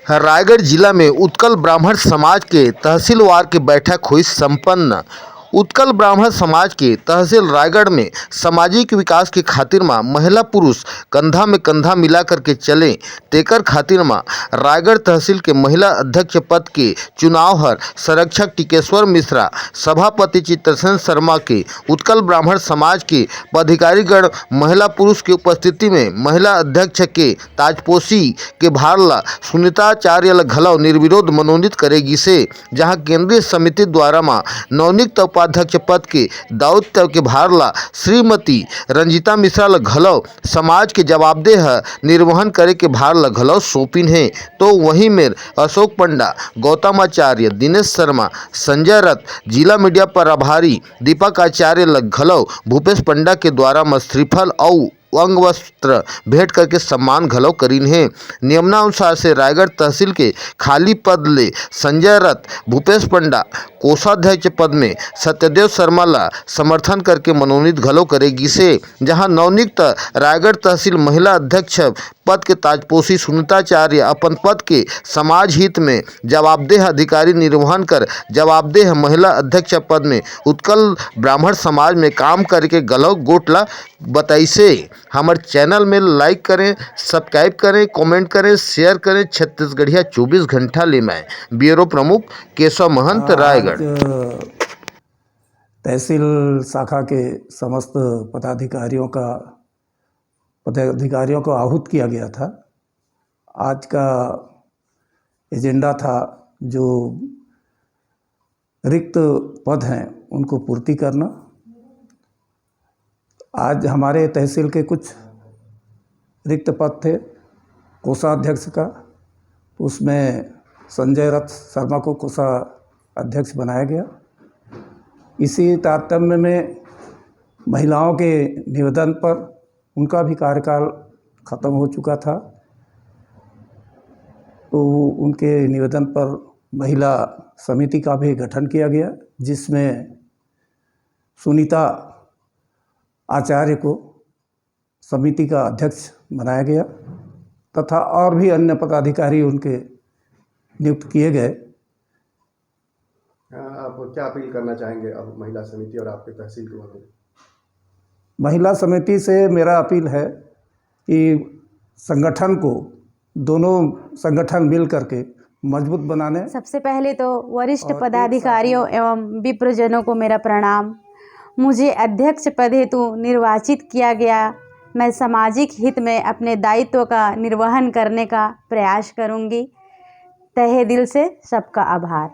रायगढ़ जिला में उत्कल ब्राह्मण समाज के तहसीलवार की बैठक हुई संपन्न। उत्कल ब्राह्मण समाज के तहसील रायगढ़ में सामाजिक विकास की खातिर मां महिला पुरुष कंधा में कंधा मिला करके चले तेकर खातिर मां रायगढ़ तहसील के महिला अध्यक्ष पद के चुनाव हर संरक्षक टिकेश्वर मिश्रा, सभापति चित्रसेन शर्मा के उत्कल ब्राह्मण समाज के पदाधिकारीगण महिला पुरुष की उपस्थिति में महिला अध्यक्ष के ताजपोशी के भारला सुनीताचार्य ल घलव निर्विरोध मनोनीत करेगी से, जहां केंद्रीय समिति द्वारा मां नवनियुक्त उपाध्यक्ष पद के दायित्व के भारला श्रीमती रंजीता मिश्रा ल घलव समाज के जवाबदेह निर्वहन करे के भार ल घलव सौंपिन है। तो वहीं में अशोक पंडा, गौतमाचार्य, दिनेश शर्मा, संजय रथ, जिला मीडिया प्रभारी दीपक आचार्य ल घलव भूपेश पंडा के द्वारा में श्रीफल और अंग वस्त्र भेंट करके सम्मान घलव करीन है। नियमानुसार से रायगढ़ तहसील के खाली पद ले संजय रथ, भूपेश पंडा कोषाध्यक्ष पद में सत्यदेव शर्मा ला समर्थन करके मनोनीत घलव करेगी से, जहां नवनियुक्त रायगढ़ तहसील महिला अध्यक्ष पद के ताजपोशी सुनीताचार्य अपन पद के समाज हित में जवाबदेह अधिकारी निर्वहन कर जवाबदेह महिला अध्यक्ष पद में उत्कल ब्राह्मण समाज में काम करके गलव गोटला बताई से। हमारे चैनल में लाइक करें, सब्सक्राइब करें, कमेंट करें, शेयर करें। छत्तीसगढ़िया 24 घंटा ले मैं ब्यूरो प्रमुख केशव महंत, रायगढ़। तहसील शाखा के समस्त पदाधिकारियों को आहूत किया गया था। आज का एजेंडा था जो रिक्त पद हैं उनको पूर्ति करना। आज हमारे तहसील के कुछ रिक्त पद थे कोषाध्यक्ष का, उसमें संजय रथ शर्मा को कोषाध्यक्ष बनाया गया। इसी तारतम्य में महिलाओं के निवेदन पर उनका भी कार्यकाल ख़त्म हो चुका था, तो उनके निवेदन पर महिला समिति का भी गठन किया गया, जिसमें सुनीता आचार्य को समिति का अध्यक्ष बनाया गया तथा और भी अन्य पदाधिकारी उनके नियुक्त किए गए। आप क्या अपील करना चाहेंगे अब महिला समिति और आपके तहसील के बारे में? महिला समिति से मेरा अपील है कि संगठन को दोनों संगठन मिल करके मजबूत बनाने। सबसे पहले तो वरिष्ठ पदाधिकारियों एवं विप्रजनों को मेरा प्रणाम। मुझे अध्यक्ष पद हेतु निर्वाचित किया गया। मैं सामाजिक हित में अपने दायित्व का निर्वहन करने का प्रयास करूंगी। तहे दिल से सबका आभार।